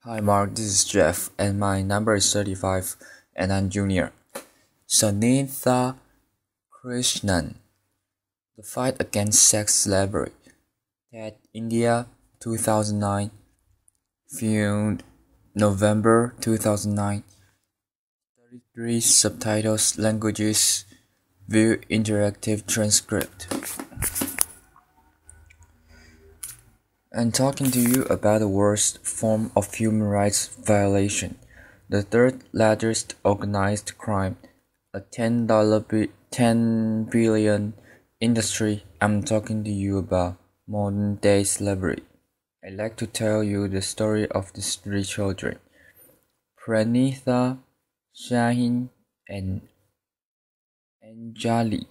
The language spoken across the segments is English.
Hi Mark, this is Jeff, and my number is 35, and I'm junior. Sunitha, Krishnan, The Fight Against Sex Slavery, TED India, 2009, filmed November 2009, 33 subtitles, languages, view interactive transcript. I'm talking to you about the worst form of human rights violation, the third largest organized crime, a $10 $10 billion industry. I'm talking to you about modern day slavery. I'd like to tell you the story of these three children, Pranitha, Shahin, and Anjali.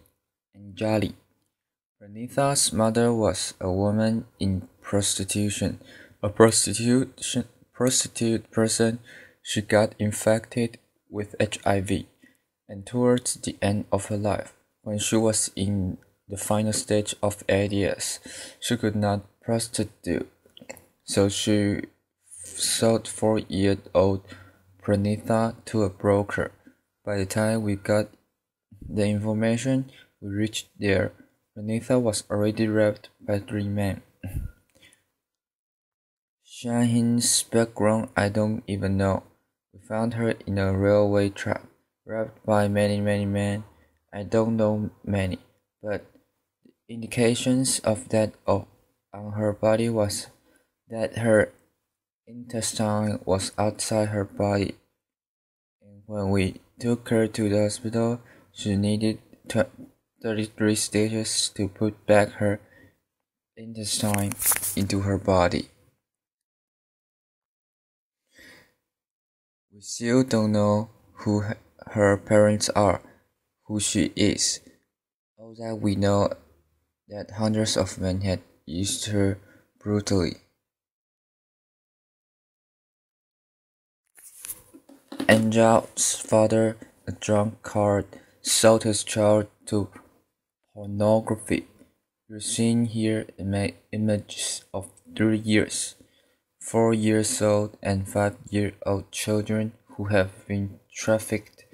Pranitha's mother was a woman in prostitution, a prostitute person. She got infected with HIV, and towards the end of her life, when she was in the final stage of AIDS, she could not prostitute, so she sold 4-year-old Pranitha to a broker. By the time we got the information, we reached there. Sunitha was already raped by 3 men. Shahin's background I don't even know. We found her in a railway trap, raped by many men. I don't know many, but the indications of that on her body was that her intestine was outside her body. And when we took her to the hospital, she needed 33 stitches to put back her intestine into her body. We still don't know who her parents are, who she is. All that we know that hundreds of men had used her brutally. Anjal's father, a drunkard, sold his child to pornography. You're seeing here images of 3 years, 4 years old and 5-year-old children who have been trafficked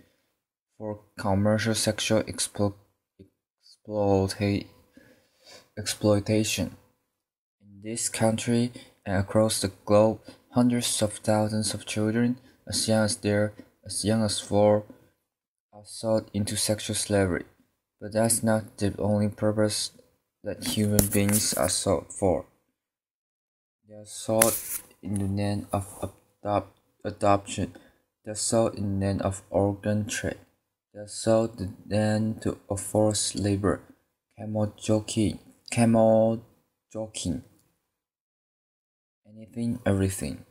for commercial sexual exploitation. In this country and across the globe, hundreds of thousands of children, as young as 4, are sold into sexual slavery. But that's not the only purpose that human beings are sold for. They are sold in the name of adoption. They are sold in the name of organ trade. They are sold in the name of forced labor, camel jockeying, anything, everything.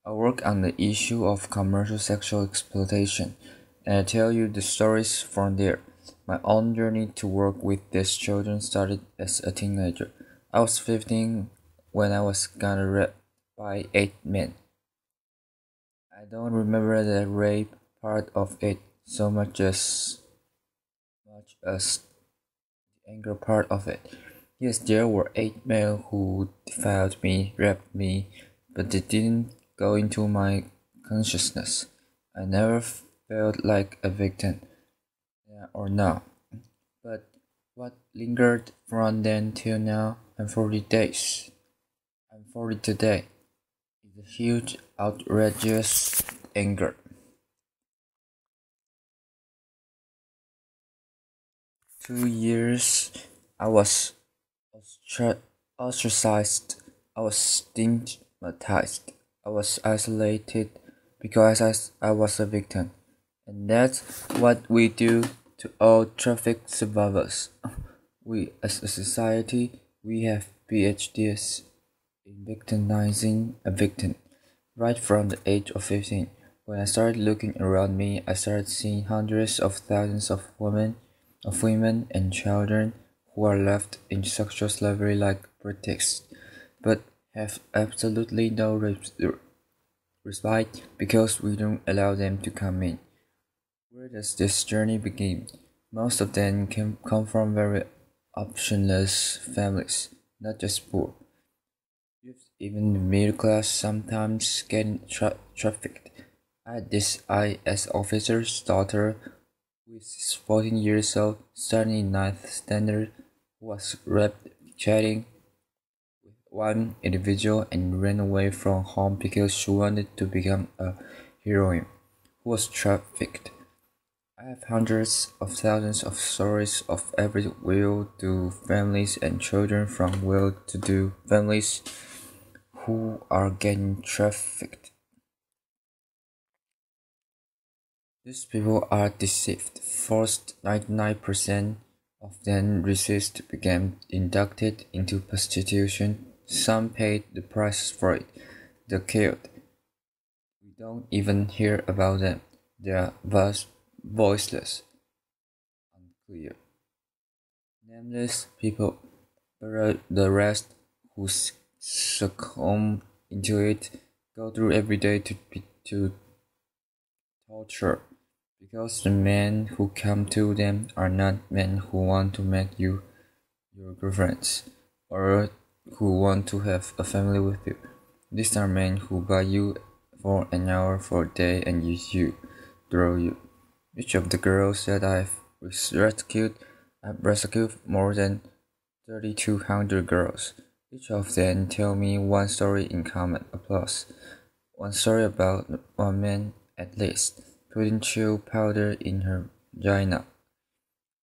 I work on the issue of commercial sexual exploitation, and I tell you the stories from there. My own journey to work with these children started as a teenager. I was 15 when I was raped by 8 men. I don't remember the rape part of it so much as the anger part of it. Yes, there were 8 men who defiled me, raped me, but they didn't go into my consciousness. I never felt like a victim, or now. But what lingered from then till now, I'm 40 days. I'm 40 today. Is a huge, outrageous anger. 2 years, I was ostracized. I was stigmatized. I was isolated because I was a victim. And that's what we do to all traffic survivors. We, as a society, we have PhDs in victimizing a victim. Right from the age of 15, when I started looking around me, I started seeing hundreds of thousands of women and children who are left in sexual slavery like priests, but have absolutely no respite because we don't allow them to come in. Where does this journey begin? Most of them come from very optionless families, not just poor. even the middle class sometimes getting trafficked. I had this IS officer's daughter, who is 14 years old, studying in ninth standard, who was raped chatting with one individual and ran away from home because she wanted to become a heroine, who was trafficked. I have hundreds of thousands of stories of every well-to-do families and children from well-to-do families who are getting trafficked. These people are deceived. First, 99% of them resist to become inducted into prostitution. Some paid the price for it. They're killed. We don't even hear about them. They are voiceless, unclear, nameless people. The rest who succumb into it go through every day to torture, because the men who come to them are not men who want to make you your girlfriends or who want to have a family with you. These are men who buy you for an hour for a day and use you, throw you. Each of the girls that I've rescued more than 3,200 girls. Each of them tell me one story in common. Applause. One story about one man at least putting chill powder in her vagina.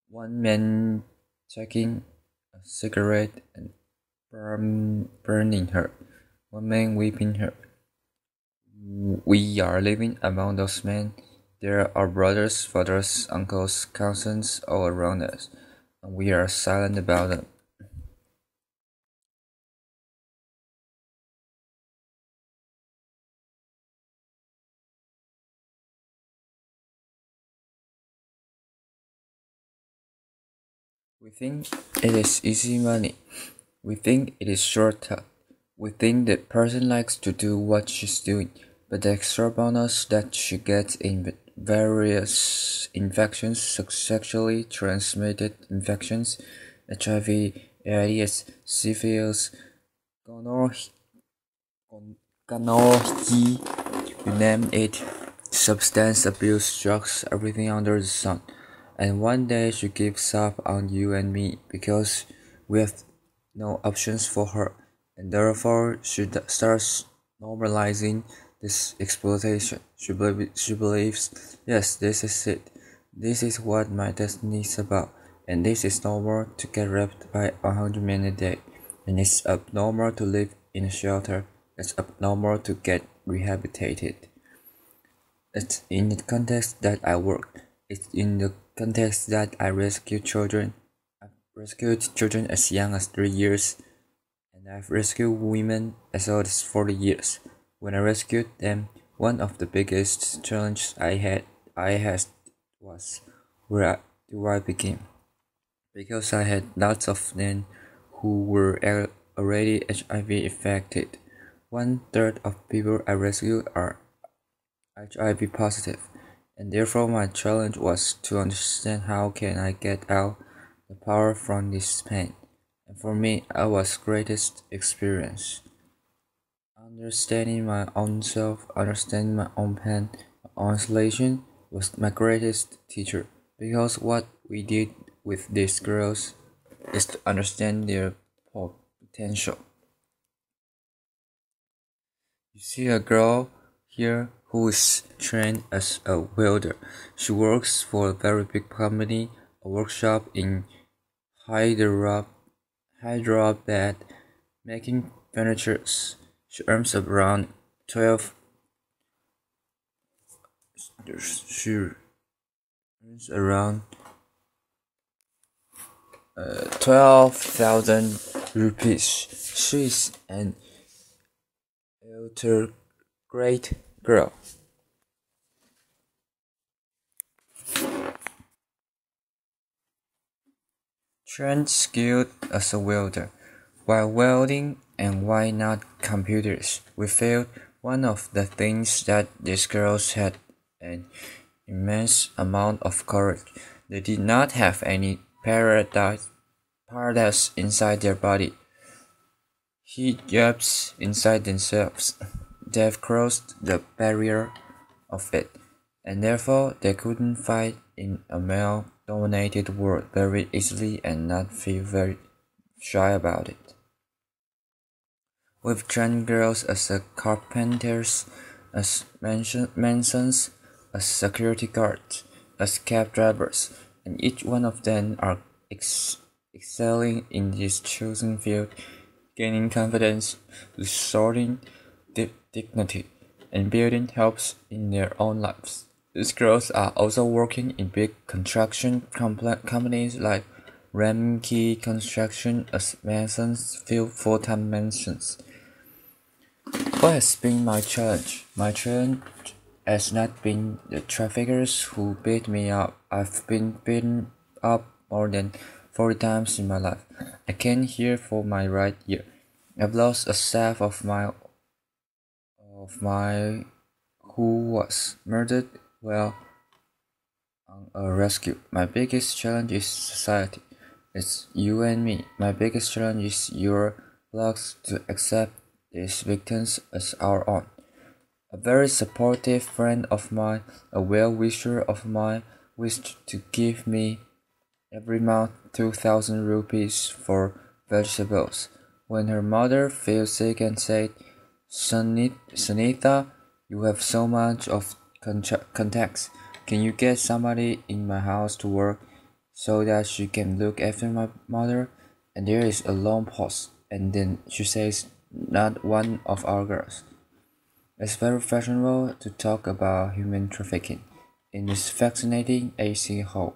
One man taking a cigarette and burning her. One man whipping her. We are living among those men. There are brothers, fathers, uncles, cousins all around us, and we are silent about them. We think it is easy money. We think it is shortcut. We think the person likes to do what she's doing, but the extra bonus that she gets in various infections, sexually transmitted infections, HIV, AIDS, syphilis, gonorrhea, you name it, substance abuse, drugs, everything under the sun. And one day she gives up on you and me because we have no options for her, and therefore she starts normalizing this exploitation. She believes, yes, this is it. This is what my destiny is about, and this is normal to get raped by 100 men a day, and it's abnormal to live in a shelter. It's abnormal to get rehabilitated. It's in the context that I work. It's in the context that I rescue children. I've rescued children as young as 3 years, and I've rescued women as old as 40 years. When I rescued them, one of the biggest challenges I had was where do I begin? Because I had lots of them who were already HIV affected. 1/3 of people I rescued are HIV positive, and therefore my challenge was to understand how can I get out the power from this pain. And for me, it was greatest experience. Understanding my own self, understanding my own pain, my own isolation was my greatest teacher, because what we did with these girls is to understand their potential. You see a girl here who is trained as a welder. She works for a very big company, a workshop in Hyderabad, making furniture. She earns around 12. She earns around 12,000 rupees. She is an elder great girl. Trained skilled as a welder. Why welding and why not computers? We felt one of the things that these girls had an immense amount of courage. They did not have any paradise inside their body. hijabs inside themselves. They've crossed the barrier of it, and therefore they couldn't fight in a male-dominated world very easily and not feel very shy about it. We've trained girls as carpenters, as masons, as security guards, as cab drivers, and each one of them are excelling in this chosen field, gaining confidence, restoring dignity, and building hopes in their own lives. These girls are also working in big construction companies like Ramkey Construction as masons, full-time masons. What has been my challenge? My challenge has not been the traffickers who beat me up. I've been beaten up more than 40 times in my life. I can't hear for my right ear. I've lost a staff of my who was murdered while on a rescue. My biggest challenge is society. It's you and me. My biggest challenge is your blocks to accept these victims as our own. A very supportive friend of mine, a well-wisher of mine, wished to give me every month 2,000 rupees for vegetables. When her mother fell sick and said, Sunitha, you have so much of contacts. Can you get somebody in my house to work so that she can look after my mother? And there is a long pause, and then she says, not one of our girls. It's very fashionable to talk about human trafficking in this fascinating AC hole.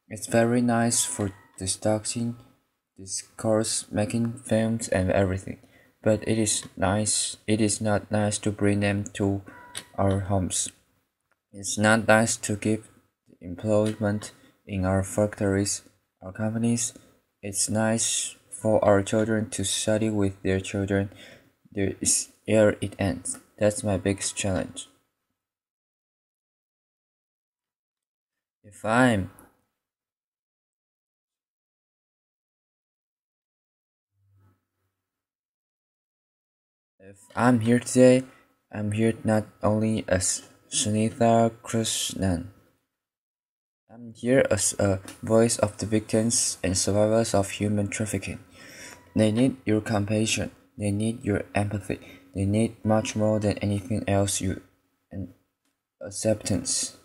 It's very nice for discussing, discourse, making films and everything, but it is not nice to bring them to our homes. It's not nice to give employment in our factories, our companies. It's nice for our children to study with their children. There is ere it ends. That's my biggest challenge. If I'm If I'm here today, I'm here not only as Sunitha Krishnan. I'm here as a voice of the victims and survivors of human trafficking. They need your compassion. They need your empathy. They need much more than anything else and acceptance.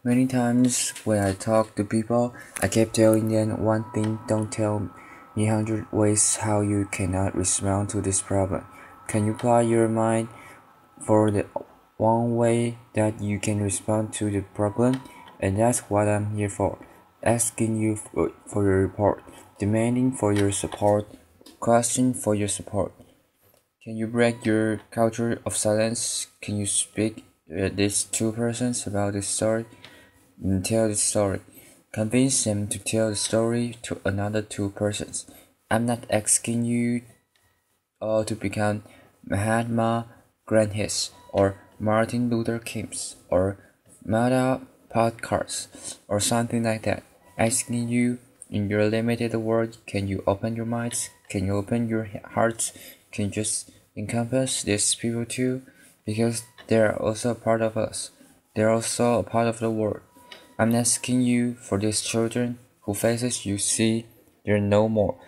Many times when I talk to people, I kept telling them one thing: don't tell me 100 ways how you cannot respond to this problem. Can you apply your mind for the one way that you can respond to the problem? And that's what I'm here for. Asking you for your report, demanding for your support, questioning for your support. Can you break your culture of silence? Can you speak these two persons about this story and tell the story? Convince them to tell the story to another two persons. I'm not asking you all to become Mahatma Gandhis or Martin Luther Kings or Mada podcasts or something like that. Asking you in your limited world, can you open your minds? Can you open your hearts? Can you just encompass these people too? Because they are also a part of us. They are also a part of the world. I'm asking you for these children whose faces you see, they're no more.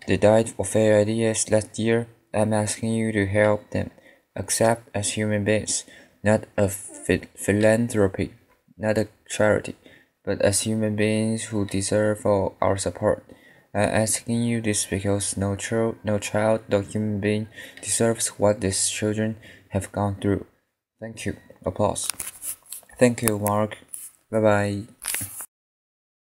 They died of their ideas last year. I'm asking you to help them accept as human beings, not a philanthropy, not a charity, but as human beings who deserve all our support. I'm asking you this because no child, no human being deserves what these children have gone through. Thank you. Applause. Thank you, Mark. Bye bye.